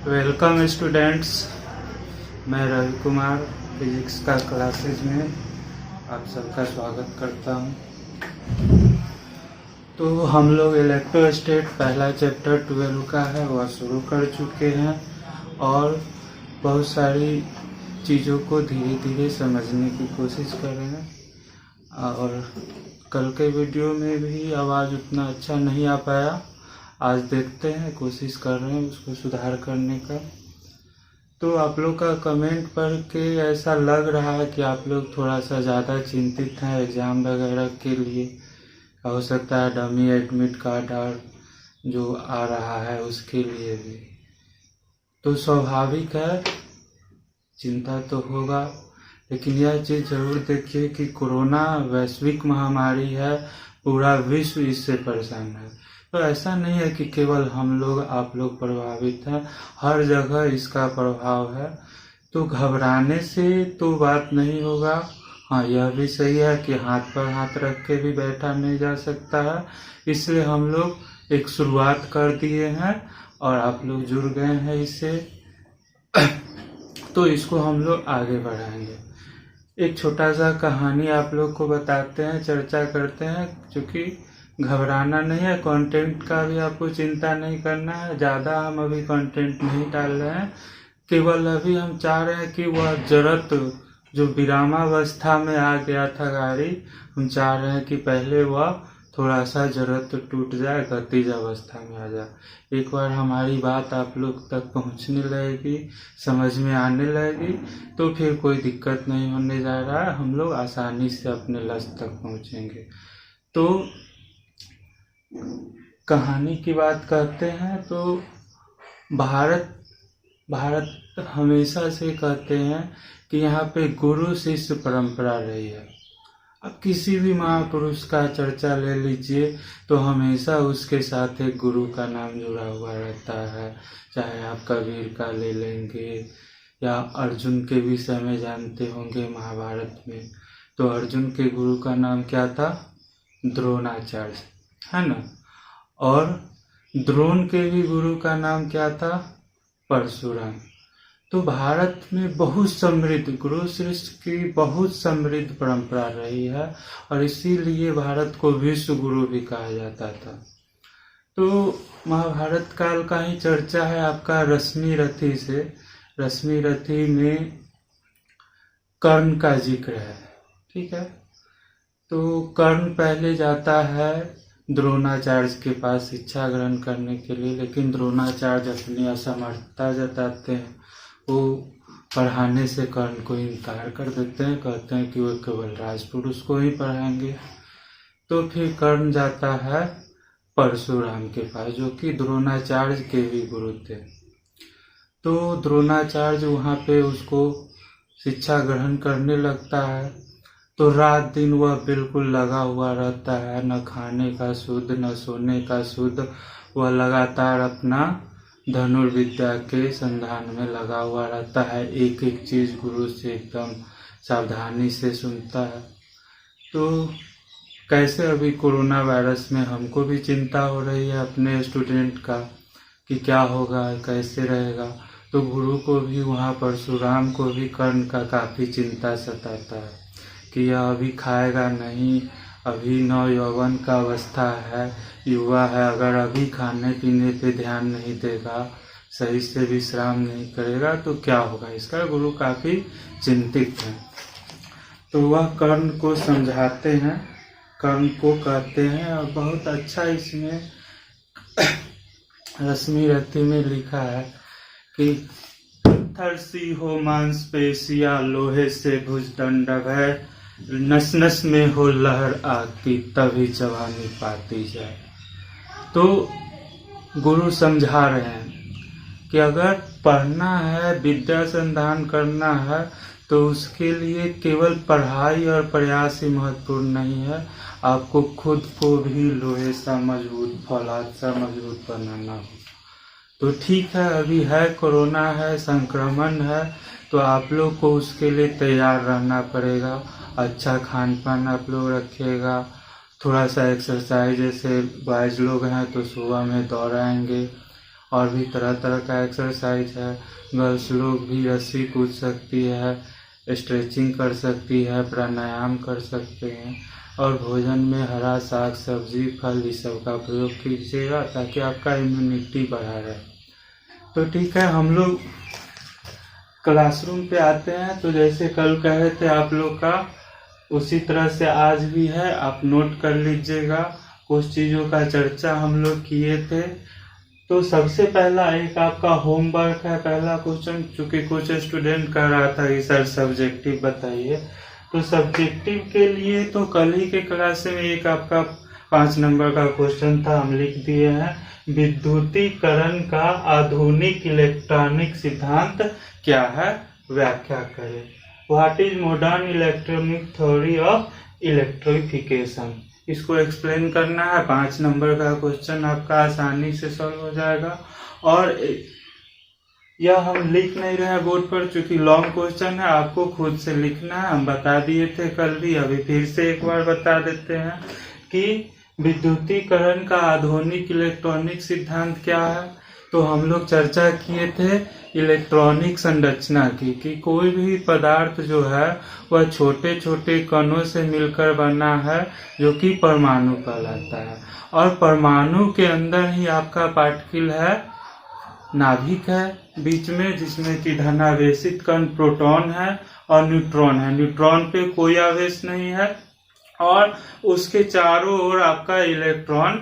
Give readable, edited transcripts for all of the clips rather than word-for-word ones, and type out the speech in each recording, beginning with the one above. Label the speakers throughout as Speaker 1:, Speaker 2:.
Speaker 1: Welcome students. मैं Ravi Kumar physics का classes में आप सबका स्वागत करता हूं। तो हम लोग इलेक्ट्रोस्टैट पहला चैप्टर 12 का है वह शुरू कर चुके हैं और बहुत सारी चीज़ों को धीरे धीरे समझने की कोशिश कर रहे हैं। और कल के वीडियो में भी आवाज़ उतना अच्छा नहीं आ पाया। आज देखते हैं, कोशिश कर रहे हैं उसको सुधार करने का। तो आप लोग का कमेंट पढ़ के ऐसा लग रहा है कि आप लोग थोड़ा सा ज़्यादा चिंतित हैं एग्ज़ाम वगैरह के लिए। हो सकता है डमी एडमिट कार्ड और जो आ रहा है उसके लिए भी। तो स्वाभाविक है, चिंता तो होगा, लेकिन यह चीज़ ज़रूर देखिए कि कोरोना वैश्विक महामारी है, पूरा विश्व इससे परेशान है। तो ऐसा नहीं है कि केवल हम लोग आप लोग प्रभावित हैं, हर जगह इसका प्रभाव है। तो घबराने से तो बात नहीं होगा। हाँ, यह भी सही है कि हाथ पर हाथ रख के भी बैठा नहीं जा सकता है, इसलिए हम लोग एक शुरुआत कर दिए हैं और आप लोग जुड़ गए हैं इससे। तो इसको हम लोग आगे बढ़ाएंगे। एक छोटा सा कहानी आप लोग को बताते हैं, चर्चा करते हैं, क्योंकि घबराना नहीं है। कंटेंट का भी आपको चिंता नहीं करना है, ज़्यादा हम अभी कंटेंट नहीं डाल रहे हैं। केवल अभी हम चाह रहे हैं कि वह जरत जो विरामावस्था में आ गया था गाड़ी, हम चाह रहे हैं कि पहले वह थोड़ा सा जरत टूट जाए, गतिज अवस्था में आ जाए। एक बार हमारी बात आप लोग तक पहुंचने लगेगी, समझ में आने लगेगी, तो फिर कोई दिक्कत नहीं होने जा रहा है। हम लोग आसानी से अपने लक्ष्य तक पहुंचेंगे। तो कहानी की बात करते हैं तो भारत हमेशा से कहते हैं कि यहाँ पे गुरु शिष्य परंपरा रही है। अब किसी भी महापुरुष का चर्चा ले लीजिए तो हमेशा उसके साथ एक गुरु का नाम जुड़ा हुआ रहता है। चाहे आप कबीर का ले लेंगे या अर्जुन के विषय में जानते होंगे महाभारत में, तो अर्जुन के गुरु का नाम क्या था? द्रोणाचार्य, है ना। और द्रोण के भी गुरु का नाम क्या था? परशुराम। तो भारत में बहुत समृद्ध गुरु शिष्य की बहुत समृद्ध परंपरा रही है और इसीलिए भारत को विश्व गुरु भी कहा जाता था। तो महाभारत काल का ही चर्चा है आपका रश्मि रथी से। रश्मि रथी में कर्ण का जिक्र है, ठीक है। तो कर्ण पहले जाता है द्रोणाचार्य के पास शिक्षा ग्रहण करने के लिए, लेकिन द्रोणाचार्य अपनी असमर्थता जताते हैं। वो पढ़ाने से कर्ण को इनकार कर देते हैं, कहते हैं कि वो केवल राजपुरुष को ही पढ़ाएंगे। तो फिर कर्ण जाता है परशुराम के पास, जो कि द्रोणाचार्य के भी गुरु थे। तो द्रोणाचार्य वहाँ पे उसको शिक्षा ग्रहण करने लगता है। तो रात दिन वह बिल्कुल लगा हुआ रहता है, न खाने का शुद्ध न सोने का शुद्ध। वह लगातार अपना धनुर्विद्या के संधान में लगा हुआ रहता है, एक एक चीज गुरु से एकदम सावधानी से सुनता है। तो कैसे अभी कोरोना वायरस में हमको भी चिंता हो रही है अपने स्टूडेंट का कि क्या होगा, कैसे रहेगा। तो गुरु को भी वहाँ परशुराम को भी कर्ण का काफी चिंता सताता है कि यह अभी खाएगा नहीं, अभी नव यौवन का अवस्था है, युवा है, अगर अभी खाने पीने पे ध्यान नहीं देगा, सही से विश्राम नहीं करेगा तो क्या होगा इसका। गुरु काफी चिंतित है। तो वह कर्ण को समझाते हैं, कर्ण को कहते हैं, और बहुत अच्छा इसमें रश्मि रथी में लिखा है कि पत्थर सी हो मांसपेशियां, लोहे से भुजदंड है, नस नस में हो लहर आती, तभी जवानी पाती जाए। तो गुरु समझा रहे हैं कि अगर पढ़ना है, विद्या संधान करना है, तो उसके लिए केवल पढ़ाई और प्रयास ही महत्वपूर्ण नहीं है, आपको खुद को भी लोहे सा मजबूत, फौलाद सा मजबूत बनाना हो। तो ठीक है, अभी है कोरोना है, संक्रमण है, तो आप लोग को उसके लिए तैयार रहना पड़ेगा। अच्छा खान पान आप लोग रखिएगा, थोड़ा सा एक्सरसाइज, जैसे बॉयज लोग हैं तो सुबह में दौड़ाएंगे और भी तरह तरह का एक्सरसाइज है। गर्ल्स लोग भी रस्सी कूद सकती है, स्ट्रेचिंग कर सकती है, प्राणायाम कर सकते हैं। और भोजन में हरा साग सब्जी फल इस सब का प्रयोग कीजिएगा ताकि आपका इम्यूनिटी बढ़ा रहे। तो ठीक है, हम लोग क्लासरूम पे आते हैं। तो जैसे कल कहे थे आप लोग का, उसी तरह से आज भी है, आप नोट कर लीजिएगा। कुछ चीज़ों का चर्चा हम लोग किए थे। तो सबसे पहला एक आपका होमवर्क है, पहला क्वेश्चन, चूंकि कुछ स्टूडेंट कह रहा था कि सर सब्जेक्टिव बताइए। तो सब्जेक्टिव के लिए तो कल ही के क्लास में एक आपका 5 नंबर का क्वेश्चन था, हम लिख दिए हैं। विद्युतीकरण का आधुनिक इलेक्ट्रॉनिक सिद्धांत क्या है, व्याख्या करें। What is modern electronic theory of electrification, इसको एक्सप्लेन करना है। 5 नंबर का क्वेश्चन आपका आसानी से सॉल्व हो जाएगा। और यह हम लिख नहीं रहे हैं बोर्ड पर, चूंकि लॉन्ग क्वेश्चन है, आपको खुद से लिखना है। हम बता दिए थे कल भी, अभी फिर से एक बार बता देते हैं कि विद्युतीकरण का आधुनिक इलेक्ट्रॉनिक सिद्धांत क्या है। तो हम लोग चर्चा किए थे इलेक्ट्रॉनिक संरचना की, कि कोई भी पदार्थ जो है वह छोटे छोटे कणों से मिलकर बना है, जो कि परमाणु कहलाता है। और परमाणु के अंदर ही आपका पार्टिकल है, नाभिक है बीच में, जिसमें कि धनावेशित कण प्रोटॉन है और न्यूट्रॉन है। न्यूट्रॉन पे कोई आवेश नहीं है, और उसके चारों ओर आपका इलेक्ट्रॉन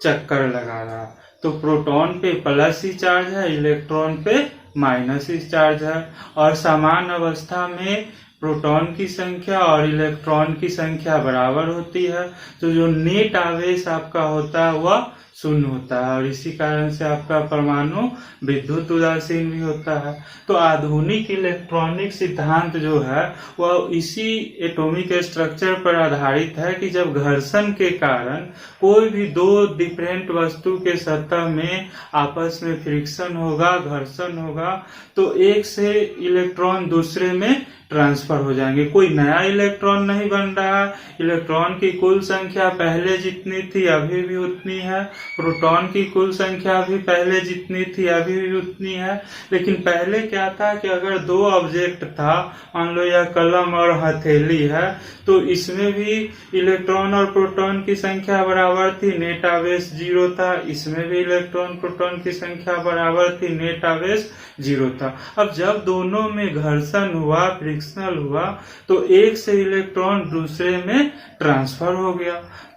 Speaker 1: चक्कर लगा रहा है। तो प्रोटॉन पे प्लस ही चार्ज है, इलेक्ट्रॉन पे माइनस ही चार्ज है। और समान अवस्था में प्रोटॉन की संख्या और इलेक्ट्रॉन की संख्या बराबर होती है। तो जो नेट आवेश आपका होता है वह 0 होता है, और इसी कारण से आपका परमाणु विद्युत उदासीन भी होता है। तो आधुनिक इलेक्ट्रॉनिक सिद्धांत जो है वह इसी एटॉमिक स्ट्रक्चर पर आधारित है कि जब घर्षण के कारण कोई भी 2 डिफरेंट वस्तु के सतह में आपस में फ्रिक्शन होगा, घर्षण होगा, तो एक से इलेक्ट्रॉन दूसरे में ट्रांसफर हो जाएंगे। कोई नया इलेक्ट्रॉन नहीं बन रहा है। इलेक्ट्रॉन की कुल संख्या पहले जितनी थी अभी भी उतनी है, प्रोटॉन की कुल संख्या भी पहले जितनी थी अभी भी उतनी है। लेकिन पहले क्या था कि अगर 2 ऑब्जेक्ट था, मान लो यह कलम और हथेली है, तो इसमें भी इलेक्ट्रॉन और प्रोटॉन की संख्या बराबर थी, नेट आवेश 0 था। इसमें भी इलेक्ट्रॉन प्रोटॉन की संख्या बराबर थी, नेट आवेश 0 था। अब जब दोनों में घर्षण हुआ, फ्रिक्शनल हुआ, तो एक से इलेक्ट्रॉन दूसरे में ट्रांसफर हो गया।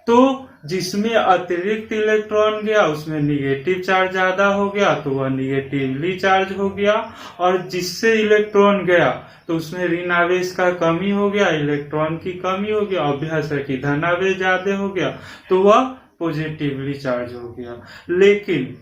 Speaker 1: तो जिसमें अतिरिक्त इलेक्ट्रॉन गया उसमें निगेटिव चार्ज ज्यादा हो गया, तो वह निगेटिवली चार्ज हो गया। और जिससे इलेक्ट्रॉन गया तो उसमें ऋण आवेश का कमी हो गया, इलेक्ट्रॉन की कमी हो गया। अभ्यास है कि धन आवेश ज्यादा हो गया, तो वह पॉजिटिवली चार्ज हो गया। लेकिन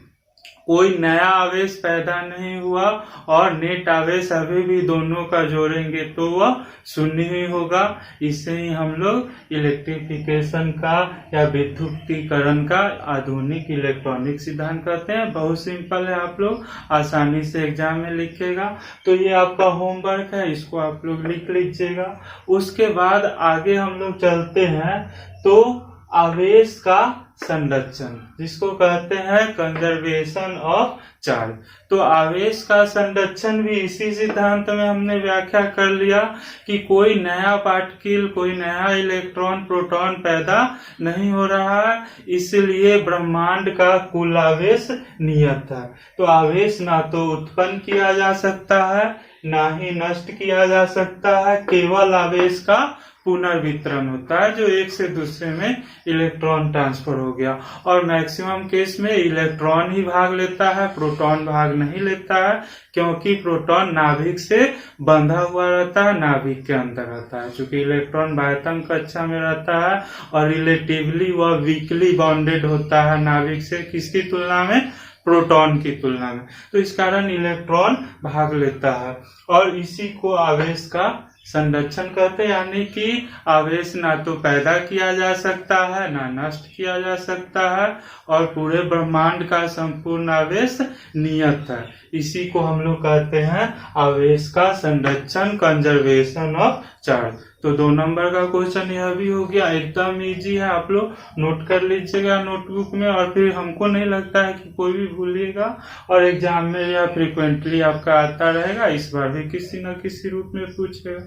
Speaker 1: कोई नया आवेश पैदा नहीं हुआ, और नेट आवेश अभी भी दोनों का जोड़ेंगे तो वह 0 ही होगा। इससे ही हम लोग इलेक्ट्रिफिकेशन का या विद्युतीकरण का आधुनिक इलेक्ट्रॉनिक सिद्धांत कहते हैं। बहुत सिंपल है, आप लोग आसानी से एग्जाम में लिखेगा। तो ये आपका होमवर्क है, इसको आप लोग लिख लीजिएगा। उसके बाद आगे हम लोग चलते हैं, तो आवेश का संरक्षण, जिसको कहते हैं कंजर्वेशन ऑफ चार्ज। तो आवेश का संरक्षण भी इसी सिद्धांत में हमने व्याख्या कर लिया कि कोई नया पार्टिकल, कोई नया इलेक्ट्रॉन प्रोटॉन पैदा नहीं हो रहा है, इसलिए ब्रह्मांड का कुल आवेश नियत है। तो आवेश ना तो उत्पन्न किया जा सकता है, ना ही नष्ट किया जा सकता है, केवल आवेश का पुनर्वितरण होता है, जो एक से दूसरे में इलेक्ट्रॉन ट्रांसफर हो गया। और मैक्सिमम केस में इलेक्ट्रॉन ही भाग लेता है, प्रोटॉन भाग नहीं लेता है, क्योंकि प्रोटॉन नाभिक से बंधा हुआ रहता है, नाभिक के अंदर रहता है। चूंकि इलेक्ट्रॉन बाह्यतम कक्षा में रहता है और रिलेटिवली वह वीकली बॉन्डेड होता है नाभिक से, किसकी तुलना में, प्रोटॉन की तुलना में। तो इस कारण इलेक्ट्रॉन भाग लेता है, और इसी को आवेश का संरक्षण कहते हैं। यानी कि आवेश ना तो पैदा किया जा सकता है, ना नष्ट किया जा सकता है, और पूरे ब्रह्मांड का संपूर्ण आवेश नियत है। इसी को हम लोग कहते हैं आवेश का संरक्षण, कंजर्वेशन ऑफ चार्ज। तो 2 नंबर का क्वेश्चन यह भी हो गया, एकदम इजी है, आप लोग नोट कर लीजिएगा नोटबुक में, और फिर हमको नहीं लगता है कि कोई भी भूलिएगा, और एग्जाम में यह फ्रिक्वेंटली आपका आता रहेगा, इस बार भी किसी न किसी रूप में पूछेगा।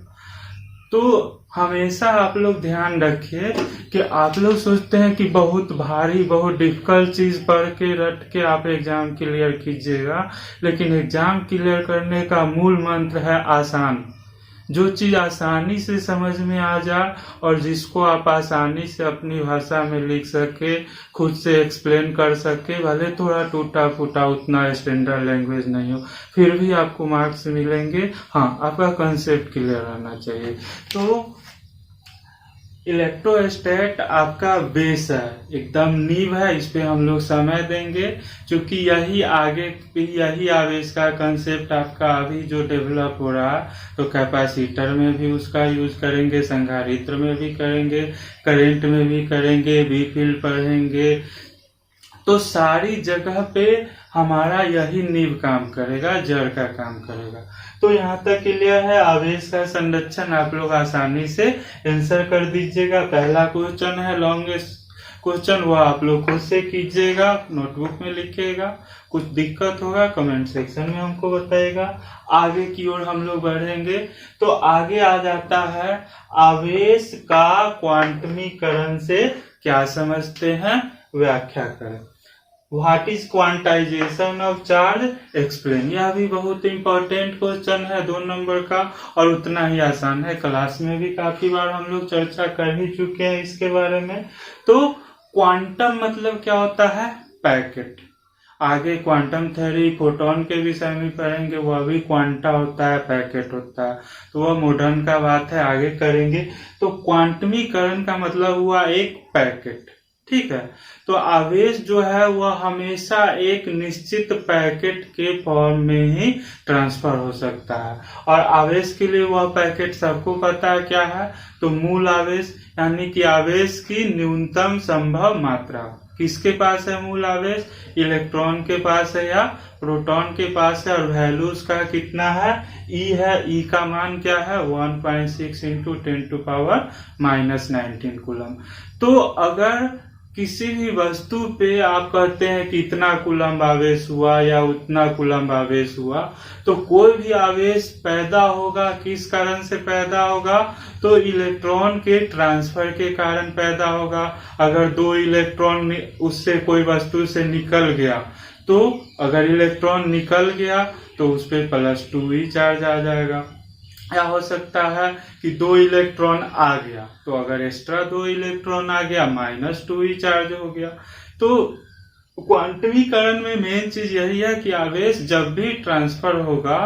Speaker 1: तो हमेशा आप लोग ध्यान रखिए कि आप लोग सोचते हैं कि बहुत भारी बहुत डिफिकल्ट चीज पढ़ के रट के आप एग्जाम क्लियर कीजिएगा, लेकिन एग्जाम क्लियर करने का मूल मंत्र है आसान। जो चीज आसानी से समझ में आ जाए और जिसको आप आसानी से अपनी भाषा में लिख सके, खुद से एक्सप्लेन कर सके, भले थोड़ा टूटा फूटा, उतना स्टैंडर्ड लैंग्वेज नहीं हो, फिर भी आपको मार्क्स मिलेंगे। हाँ, आपका कंसेप्ट क्लियर आना चाहिए। तो इलेक्ट्रोस्टैट आपका बेस है, एकदम नींव है, इस पे हम लोग समय देंगे, क्योंकि यही आगे यही आवेश का कंसेप्ट आपका अभी जो डेवलप हो रहा है, तो कैपेसिटर में भी उसका यूज करेंगे, संधारित्र में भी करेंगे, करंट में भी करेंगे, बी फील्ड पढ़ेंगे, तो सारी जगह पे हमारा यही नींव काम करेगा, जड़ का काम करेगा। तो यहाँ तक क्लियर है। आवेश का संरक्षण आप लोग आसानी से आंसर कर दीजिएगा। पहला क्वेश्चन है लॉन्गेस्ट क्वेश्चन, वो आप लोग खुद से कीजिएगा, नोटबुक में लिखिएगा। कुछ दिक्कत होगा कमेंट सेक्शन में हमको बताइएगा। आगे की ओर हम लोग बढ़ेंगे, तो आगे आ जाता है आवेश का क्वांटमीकरण से क्या समझते हैं, व्याख्या करें। What is quantization of charge, explain. यह भी बहुत इंपॉर्टेंट क्वेश्चन है 2 नंबर का, और उतना ही आसान है। क्लास में भी काफी बार हम लोग चर्चा कर ही चुके हैं इसके बारे में। तो क्वांटम मतलब क्या होता है, पैकेट। आगे क्वांटम थ्योरी फोटोन के विषय में पढ़ेंगे, वह भी क्वांटा होता है, पैकेट होता है, तो वह मॉडर्न का बात है, आगे करेंगे। तो क्वांटमीकरण का मतलब हुआ एक पैकेट, ठीक है। तो आवेश जो है वह हमेशा एक निश्चित पैकेट के फॉर्म में ही ट्रांसफर हो सकता है, और आवेश के लिए वह पैकेट सबको पता है क्या है, तो मूल आवेश, यानी कि आवेश की न्यूनतम संभव मात्रा। किसके पास है मूल आवेश, इलेक्ट्रॉन के पास है या प्रोटॉन के पास है, और वैल्यू उसका कितना है, ई है। ई का मान क्या है, 1.6 इंटू 10⁻⁻19 कूलम। तो अगर किसी भी वस्तु पे आप कहते हैं कि इतना कूलम्ब आवेश हुआ या उतना कूलम्ब आवेश हुआ, तो कोई भी आवेश पैदा होगा, किस कारण से पैदा होगा, तो इलेक्ट्रॉन के ट्रांसफर के कारण पैदा होगा। अगर 2 इलेक्ट्रॉन उससे कोई वस्तु से निकल गया, तो अगर इलेक्ट्रॉन निकल गया तो उस पे +2e चार्ज आ जाएगा। या हो सकता है कि 2 इलेक्ट्रॉन आ गया, तो अगर एक्स्ट्रा 2 इलेक्ट्रॉन आ गया -2e चार्ज हो गया। तो क्वांटमीकरण में मेन चीज यही है कि आवेश जब भी ट्रांसफर होगा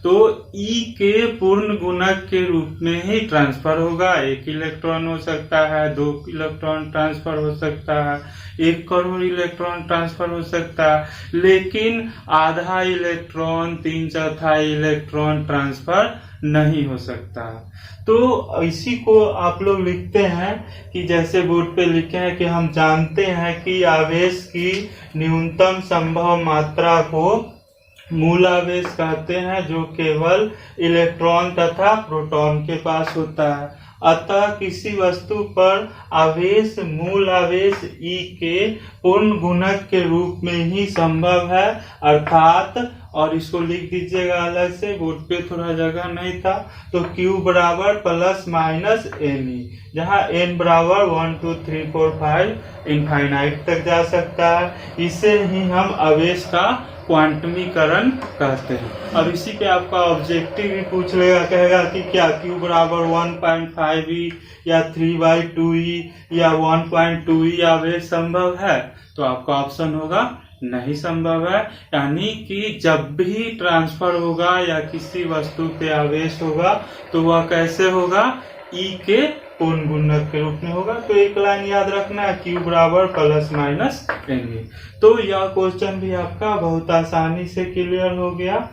Speaker 1: तो E के पूर्ण गुणक के रूप में ही ट्रांसफर होगा। 1 इलेक्ट्रॉन हो सकता है, 2 इलेक्ट्रॉन ट्रांसफर हो सकता है, 1 करोड़ इलेक्ट्रॉन ट्रांसफर हो सकता है, लेकिन आधा इलेक्ट्रॉन 3/4 इलेक्ट्रॉन ट्रांसफर नहीं हो सकता। तो इसी को आप लोग लिखते हैं कि जैसे बोर्ड पे लिखे हैं कि हम जानते हैं कि आवेश की न्यूनतम संभव मात्रा को मूल आवेश कहते हैं, जो केवल इलेक्ट्रॉन तथा प्रोटॉन के पास होता है। अतः किसी वस्तु पर आवेश मूल आवेश E के पूर्ण गुणक के रूप में ही संभव है, अर्थात, और इसको लिख दीजिएगा अलग से, बोर्ड पे थोड़ा जगह नहीं था, तो Q बराबर ±NE, जहाँ N बराबर 1 2 3 4 5 इनफाइनाइट तक जा सकता है। इसे ही हम आवेश का क्वांटमीकरण कहते हैं। अब इसी पे आपका ऑब्जेक्टिव भी पूछ लेगा, कहेगा कि क्या Q बराबर 1.5e या 3/2e या 1.2e आवेश संभव है, तो आपका ऑप्शन होगा नहीं संभव है। यानी कि जब भी ट्रांसफर होगा या किसी वस्तु पे आवेश होगा तो वह कैसे होगा, E के पूर्ण गुणक के रूप में होगा। तो एक लाइन याद रखना है, Q बराबर ±NE। तो यह क्वेश्चन भी आपका बहुत आसानी से क्लियर हो गया।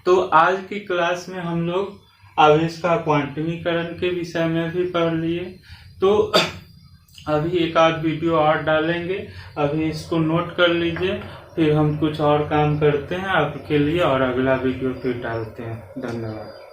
Speaker 1: तो आज की क्लास में हम लोग आवेश का क्वांटमीकरण के विषय में भी पढ़ लिए। तो अभी एक आध वीडियो और डालेंगे, अभी इसको नोट कर लीजिए, फिर हम कुछ और काम करते हैं आपके लिए और अगला वीडियो फिर डालते हैं। धन्यवाद।